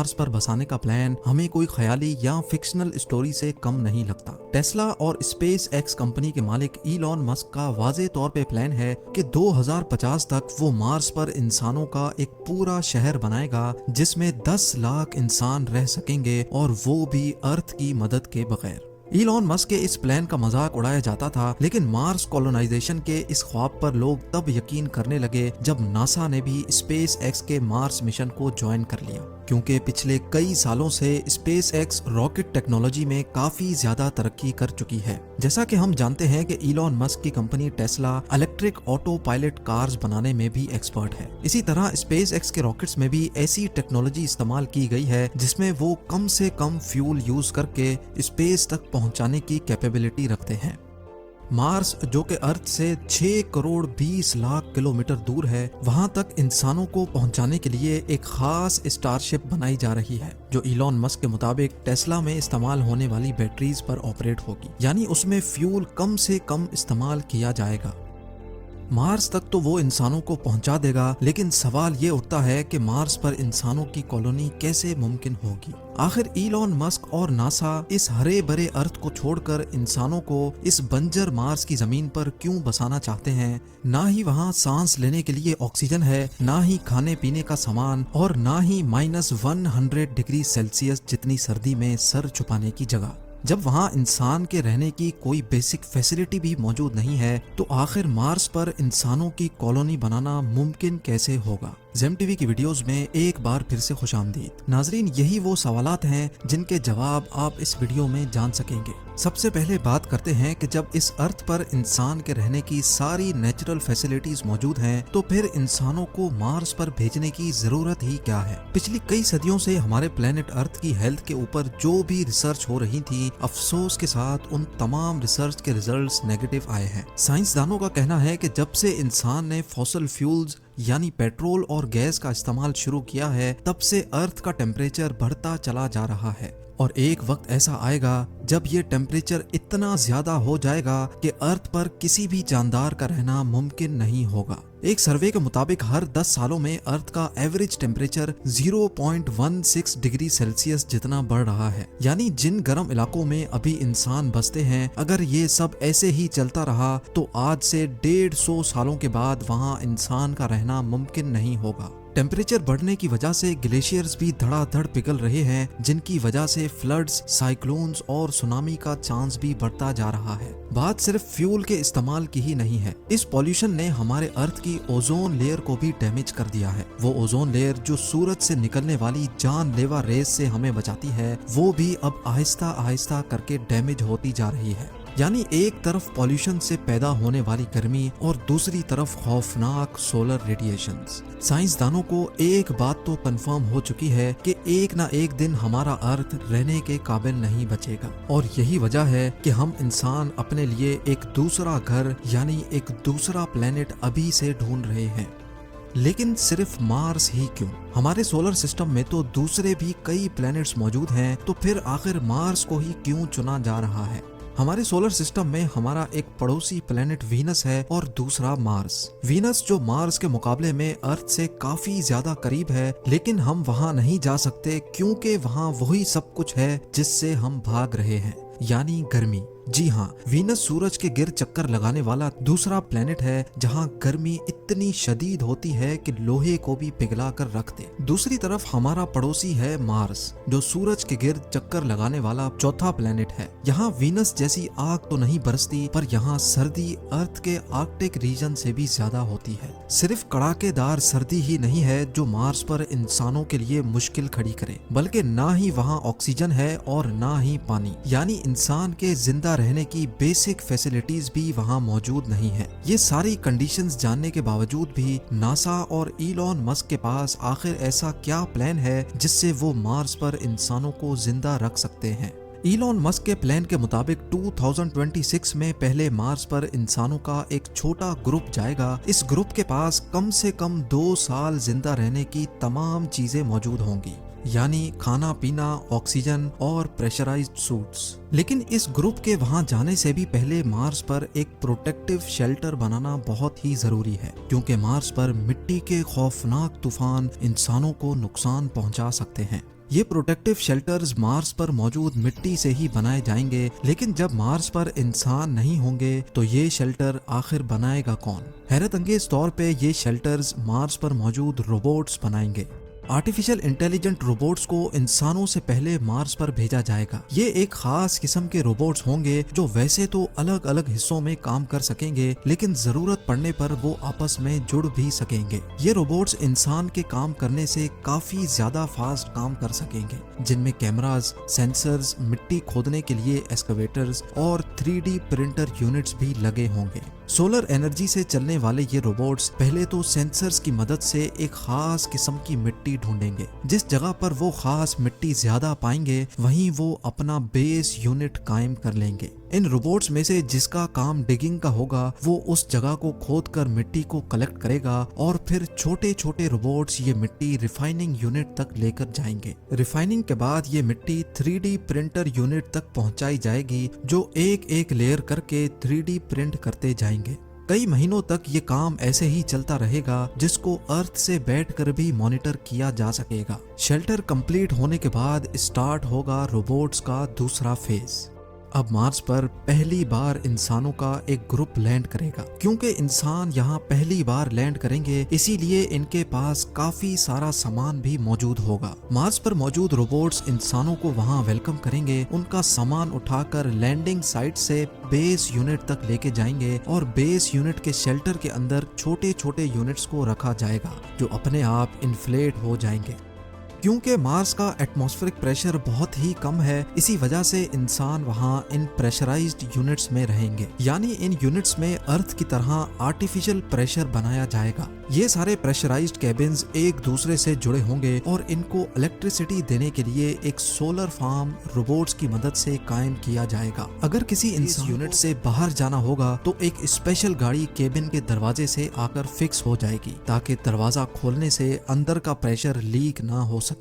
Mars पर बसाने का प्लान हमें कोई ख्याली या फिक्शनल स्टोरी से कम नहीं लगता। टेस्ला और स्पेस एक्स कंपनी के मालिक इलॉन मस्क का वाज़े तौर पे प्लान है कि 2050 तक वो मार्स पर इंसानों का एक पूरा शहर बनाएगा जिसमें 10 लाख इंसान रह सकेंगे, और वो भी अर्थ की मदद के बगैर। इलॉन मस्क के इस प्लान का मजाक उड़ाया जाता था, लेकिन मार्स कॉलोनाइजेशन के इस ख्वाब पर लोग तब यकीन करने लगे जब नासा ने भी स्पेस एक्स के मार्स मिशन को ज्वाइन कर लिया। क्योंकि पिछले कई सालों से स्पेस एक्स रॉकेट टेक्नोलॉजी में काफी ज्यादा तरक्की कर चुकी है। जैसा कि हम जानते हैं कि इलॉन मस्क की company Tesla electric auto pilot cars बनाने में भी एक्सपर्ट है। इसी तरह स्पेस एक्स के रॉकेट्स में भी ऐसी टेक्नोलॉजी इस्तेमाल की गई है जिसमें वो कम से कम फ्यूल यूज करके स्पेस तक पहुंचाने की कैपेबिलिटी रखते हैं। मार्स, जो कि अर्थ से 6 करोड़ 20 लाख किलोमीटर दूर है, वहां तक इंसानों को पहुंचाने के लिए एक खास स्टारशिप बनाई जा रही है जो इलॉन मस्क के मुताबिक टेस्ला में इस्तेमाल होने वाली बैटरीज पर ऑपरेट होगी, यानी उसमें फ्यूल कम से कम इस्तेमाल किया जाएगा। मार्स तक तो वो इंसानों को पहुंचा देगा, लेकिन सवाल ये उठता है कि मार्स पर इंसानों की कॉलोनी कैसे मुमकिन होगी। आखिर इलॉन मस्क और नासा इस हरे भरे अर्थ को छोड़कर इंसानों को इस बंजर मार्स की जमीन पर क्यों बसाना चाहते हैं? ना ही वहाँ सांस लेने के लिए ऑक्सीजन है, ना ही खाने पीने का सामान, और ना ही -100 डिग्री सेल्सियस जितनी सर्दी में सर छुपाने की जगह। जब वहाँ इंसान के रहने की कोई बेसिक फैसिलिटी भी मौजूद नहीं है, तो आखिर मार्स पर इंसानों की कॉलोनी बनाना मुमकिन कैसे होगा? ज़ेम टीवी की वीडियोस में एक बार फिर से खुशामदीद। नाजरीन, यही वो सवालात हैं जिनके जवाब आप इस वीडियो में जान सकेंगे। सबसे पहले बात करते हैं कि जब इस अर्थ पर इंसान के रहने की सारी नेचुरल फैसिलिटीज मौजूद हैं, तो फिर इंसानों को मार्स पर भेजने की जरूरत ही क्या है? पिछली कई सदियों से हमारे प्लेनेट अर्थ की हेल्थ के ऊपर जो भी रिसर्च हो रही थी, अफसोस के साथ उन तमाम रिसर्च के रिजल्ट्स नेगेटिव आए हैं। साइंसदानों का कहना है कि जब से इंसान ने फॉसिल फ्यूल्स यानी पेट्रोल और गैस का इस्तेमाल शुरू किया है, तब से अर्थ का टेम्परेचर बढ़ता चला जा रहा है, और एक वक्त ऐसा आएगा जब ये टेम्परेचर इतना ज्यादा हो जाएगा कि अर्थ पर किसी भी जानदार का रहना मुमकिन नहीं होगा। एक सर्वे के मुताबिक हर 10 सालों में अर्थ का एवरेज टेम्परेचर 0.16 डिग्री सेल्सियस जितना बढ़ रहा है। यानी जिन गर्म इलाकों में अभी इंसान बसते हैं, अगर ये सब ऐसे ही चलता रहा तो आज से 150 सालों के बाद वहाँ इंसान का रहना मुमकिन नहीं होगा। टेम्परेचर बढ़ने की वजह से ग्लेशियर्स भी धड़ाधड़ पिघल रहे हैं, जिनकी वजह से फ्लड्स, साइक्लोन्स और सुनामी का चांस भी बढ़ता जा रहा है। बात सिर्फ फ्यूल के इस्तेमाल की ही नहीं है। इस पॉल्यूशन ने हमारे अर्थ की ओजोन लेयर को भी डैमेज कर दिया है। वो ओजोन लेयर जो सूरज से निकलने वाली जानलेवा रेस से हमें बचाती है, वो भी अब आहिस्ता आहिस्ता करके डैमेज होती जा रही है। यानी एक तरफ पॉल्यूशन से पैदा होने वाली गर्मी और दूसरी तरफ खौफनाक सोलर रेडिएशंस। साइंसदानों को एक बात तो कंफर्म हो चुकी है कि एक ना एक दिन हमारा अर्थ रहने के काबिल नहीं बचेगा, और यही वजह है कि हम इंसान अपने लिए एक दूसरा घर यानी एक दूसरा प्लेनेट अभी से ढूंढ रहे हैं। लेकिन सिर्फ मार्स ही क्यों? हमारे सोलर सिस्टम में तो दूसरे भी कई प्लैनेट्स मौजूद हैं, तो फिर आखिर मार्स को ही क्यों चुना जा रहा है? हमारे सोलर सिस्टम में हमारा एक पड़ोसी प्लेनेट वीनस है और दूसरा मार्स। वीनस जो मार्स के मुकाबले में अर्थ से काफी ज्यादा करीब है, लेकिन हम वहां नहीं जा सकते क्योंकि वहां वही सब कुछ है जिससे हम भाग रहे हैं, यानी गर्मी। जी हाँ, वीनस सूरज के गिर चक्कर लगाने वाला दूसरा प्लेनेट है जहाँ गर्मी इतनी शदीद होती है कि लोहे को भी पिघला कर रख दे। दूसरी तरफ हमारा पड़ोसी है मार्स, जो सूरज के गिर चक्कर लगाने वाला चौथा प्लेनेट है। यहाँ वीनस जैसी आग तो नहीं बरसती, पर यहाँ सर्दी अर्थ के आर्कटिक रीजन से भी ज्यादा होती है। सिर्फ कड़ाकेदार सर्दी ही नहीं है जो मार्स पर इंसानों के लिए मुश्किल खड़ी करे, बल्कि ना ही वहाँ ऑक्सीजन है और ना ही पानी, यानी इंसान के जिंदा रहने की बेसिक फैसिलिटीज भी वहां मौजूद नहीं है। ये सारी कंडीशंस जानने के बावजूद भी नासा और इलॉन मस्क के पास आखिर ऐसा क्या प्लान है जिससे वो मार्स पर इंसानों को जिंदा रख सकते हैं? इलॉन मस्क के प्लान के मुताबिक 2026 में पहले मार्स पर इंसानों का एक छोटा ग्रुप जाएगा। इस ग्रुप के पास कम से कम 2 साल जिंदा रहने की तमाम चीजें मौजूद होंगी, यानी खाना पीना, ऑक्सीजन और प्रेशराइज्ड सूट्स। लेकिन इस ग्रुप के वहां जाने से भी पहले मार्स पर एक प्रोटेक्टिव शेल्टर बनाना बहुत ही जरूरी है, क्योंकि मार्स पर मिट्टी के खौफनाक तूफान इंसानों को नुकसान पहुंचा सकते हैं। ये प्रोटेक्टिव शेल्टर्स मार्स पर मौजूद मिट्टी से ही बनाए जाएंगे, लेकिन जब मार्स पर इंसान नहीं होंगे तो ये शेल्टर आखिर बनाएगा कौन? हैरत अंगेज तौर पे ये शेल्टर्स मार्स पर मौजूद रोबोट्स बनाएंगे। आर्टिफिशियल इंटेलिजेंट रोबोट्स को इंसानों से पहले मार्स पर भेजा जाएगा। ये एक खास किस्म के रोबोट्स होंगे जो वैसे तो अलग अलग हिस्सों में काम कर सकेंगे, लेकिन जरूरत पड़ने पर वो आपस में जुड़ भी सकेंगे। ये रोबोट्स इंसान के काम करने से काफी ज्यादा फास्ट काम कर सकेंगे, जिनमें कैमरास, सेंसर्स, मिट्टी खोदने के लिए एक्सकवेटर्स और 3D प्रिंटर यूनिट्स भी लगे होंगे। सोलर एनर्जी से चलने वाले ये रोबोट्स पहले तो सेंसर्स की मदद से एक खास किस्म की मिट्टी ढूंढेंगे। जिस जगह पर वो खास मिट्टी ज्यादा पाएंगे वहीं वो अपना बेस यूनिट कायम कर लेंगे। इन रोबोट्स में से जिसका काम डिगिंग का होगा वो उस जगह को खोदकर मिट्टी को कलेक्ट करेगा और फिर छोटे छोटे रोबोट्स ये मिट्टी रिफाइनिंग यूनिट तक लेकर जाएंगे। रिफाइनिंग के बाद ये मिट्टी 3D प्रिंटर यूनिट तक पहुंचाई जाएगी, जो एक एक लेयर करके 3D प्रिंट करते जाएंगे। कई महीनों तक ये काम ऐसे ही चलता रहेगा, जिसको अर्थ से बैठकर भी मॉनिटर किया जा सकेगा। शेल्टर कंप्लीट होने के बाद स्टार्ट होगा रोबोट्स का दूसरा फेज। अब मार्स पर पहली बार इंसानों का एक ग्रुप लैंड करेगा। क्योंकि इंसान यहाँ पहली बार लैंड करेंगे, इसीलिए इनके पास काफी सारा सामान भी मौजूद होगा। मार्स पर मौजूद रोबोट्स इंसानों को वहाँ वेलकम करेंगे, उनका सामान उठाकर लैंडिंग साइट से बेस यूनिट तक लेके जाएंगे और बेस यूनिट के शेल्टर के अंदर छोटे छोटे यूनिट्स को रखा जाएगा, जो अपने आप इन्फ्लेट हो जाएंगे। क्योंकि मार्स का एटमॉस्फेरिक प्रेशर बहुत ही कम है, इसी वजह से इंसान वहाँ इन प्रेशराइज्ड यूनिट्स में रहेंगे। यानी इन यूनिट्स में अर्थ की तरह आर्टिफिशियल प्रेशर बनाया जाएगा। ये सारे प्रेशराइज्ड केबिन्स एक दूसरे से जुड़े होंगे और इनको इलेक्ट्रिसिटी देने के लिए एक सोलर फार्म रोबोट्स की मदद से कायम किया जाएगा। अगर किसी इंसान यूनिट से बाहर जाना होगा तो एक स्पेशल गाड़ी केबिन के दरवाजे से आकर फिक्स हो जाएगी, ताकि दरवाजा खोलने से अंदर का प्रेशर लीक ना हो सके।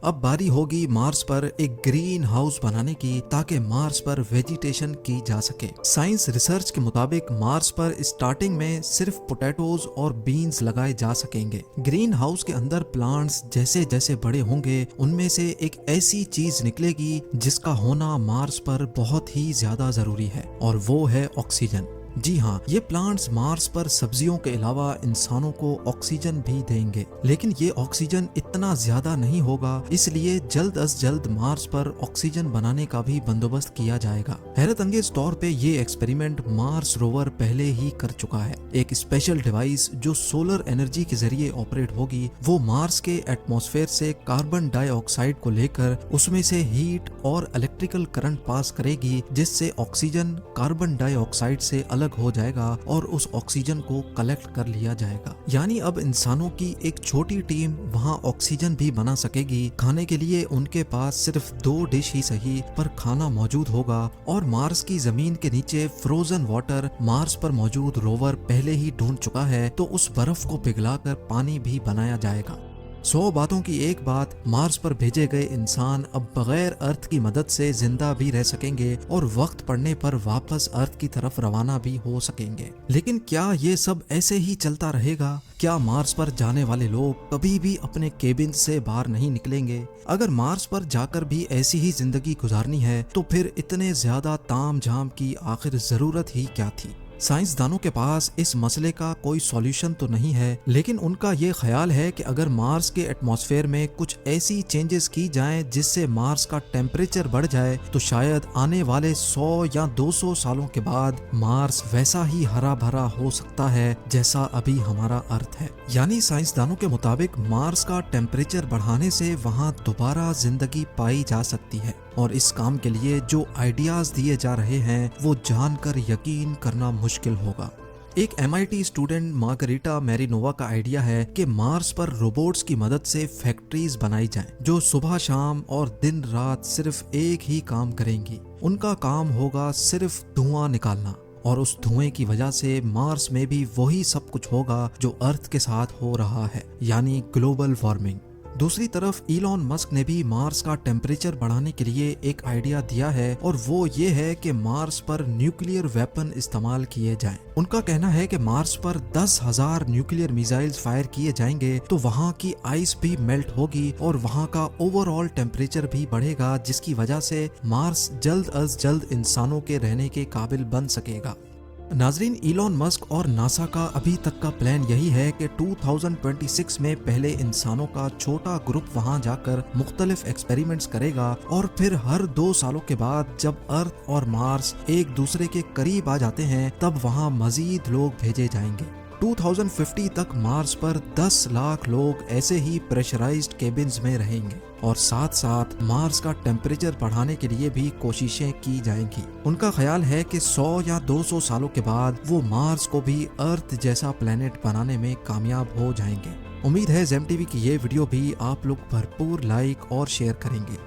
अब बारी होगी मार्स पर एक ग्रीन हाउस बनाने की, ताकि मार्स पर वेजिटेशन की जा सके। साइंस रिसर्च के मुताबिक मार्स पर स्टार्टिंग में सिर्फ पोटैटोज और बीन्स लगाए जा सकेंगे। ग्रीन हाउस के अंदर प्लांट्स जैसे जैसे बड़े होंगे, उनमें से एक ऐसी चीज निकलेगी जिसका होना मार्स पर बहुत ही ज्यादा जरूरी है, और वो है ऑक्सीजन। जी हाँ, ये प्लांट्स मार्स पर सब्जियों के अलावा इंसानों को ऑक्सीजन भी देंगे, लेकिन ये ऑक्सीजन इतना ज्यादा नहीं होगा, इसलिए जल्द अज जल्द मार्स पर ऑक्सीजन बनाने का भी बंदोबस्त किया जाएगा। हैरत अंगेज तौर पे ये एक्सपेरिमेंट मार्स रोवर पहले ही कर चुका है। एक स्पेशल डिवाइस जो सोलर एनर्जी के जरिए ऑपरेट होगी, वो मार्स के एटमॉस्फेयर से कार्बन डाइऑक्साइड को लेकर उसमें से हीट और इलेक्ट्रिकल करंट पास करेगी, जिससे ऑक्सीजन कार्बन डाइऑक्साइड से अलग हो जाएगा और उस ऑक्सीजन को कलेक्ट कर लिया जाएगा। यानी अब इंसानों की एक छोटी टीम वहां ऑक्सीजन भी बना सकेगी। खाने के लिए उनके पास सिर्फ 2 डिश ही सही, पर खाना मौजूद होगा। और मार्स की जमीन के नीचे फ्रोजन वाटर मार्स पर मौजूद रोवर पहले ही ढूंढ चुका है, तो उस बर्फ को पिघलाकर पानी भी बनाया जाएगा। 100 बातों की एक बात, मार्स पर भेजे गए इंसान अब बगैर अर्थ की मदद से जिंदा भी रह सकेंगे और वक्त पड़ने पर वापस अर्थ की तरफ रवाना भी हो सकेंगे। लेकिन क्या ये सब ऐसे ही चलता रहेगा? क्या मार्स पर जाने वाले लोग कभी भी अपने केबिन से बाहर नहीं निकलेंगे? अगर मार्स पर जाकर भी ऐसी ही जिंदगी गुजारनी है, तो फिर इतने ज्यादा ताम झाम की आखिर जरूरत ही क्या थी? साइंसदानों के पास इस मसले का कोई सॉल्यूशन तो नहीं है, लेकिन उनका ये ख्याल है कि अगर मार्स के एटमॉस्फेयर में कुछ ऐसी चेंजेस की जाएं जिससे मार्स का टेम्परेचर बढ़ जाए, तो शायद आने वाले 100 या 200 सालों के बाद मार्स वैसा ही हरा भरा हो सकता है जैसा अभी हमारा अर्थ है। यानी साइंसदानों के मुताबिक मार्स का टेम्परेचर बढ़ाने से वहाँ दोबारा जिंदगी पाई जा सकती है, और इस काम के लिए जो आइडियाज दिए जा रहे हैं वो जानकर यकीन करना मुश्किल होगा। एक MIT स्टूडेंट मार्गरीटा मैरिनोवा का आइडिया है कि मार्स पर रोबोट्स की मदद से फैक्ट्रीज बनाई जाएं, जो सुबह शाम और दिन रात सिर्फ एक ही काम करेंगी। उनका काम होगा सिर्फ धुआं निकालना, और उस धुएं की वजह से मार्स में भी वही सब कुछ होगा जो अर्थ के साथ हो रहा है, यानी ग्लोबल वार्मिंग। दूसरी तरफ इलॉन मस्क ने भी मार्स का टेम्परेचर बढ़ाने के लिए एक आइडिया दिया है और वो ये है कि मार्स पर न्यूक्लियर वेपन इस्तेमाल किए जाएं। उनका कहना है कि मार्स पर 10,000 न्यूक्लियर मिसाइल्स फायर किए जाएंगे तो वहाँ की आइस भी मेल्ट होगी और वहाँ का ओवरऑल टेम्परेचर भी बढ़ेगा, जिसकी वजह से मार्स जल्द अज जल्द इंसानों के रहने के काबिल बन सकेगा। नाजरीन, इलॉन मस्क और नासा का अभी तक का प्लान यही है कि 2026 में पहले इंसानों का छोटा ग्रुप वहां जाकर मुख्तलिफ एक्सपेरिमेंट्स करेगा और फिर हर 2 सालों के बाद जब अर्थ और मार्स एक दूसरे के करीब आ जाते हैं तब वहां मजीद लोग भेजे जाएंगे। 2050 तक मार्स पर 10 लाख लोग ऐसे ही प्रेशराइज्ड केबिन्स में रहेंगे और साथ साथ मार्स का टेम्परेचर बढ़ाने के लिए भी कोशिशें की जाएंगी। उनका ख्याल है कि 100 या 200 सालों के बाद वो मार्स को भी अर्थ जैसा प्लेनेट बनाने में कामयाब हो जाएंगे। उम्मीद है ज़ेम टीवी की ये वीडियो भी आप लोग भरपूर लाइक और शेयर करेंगे।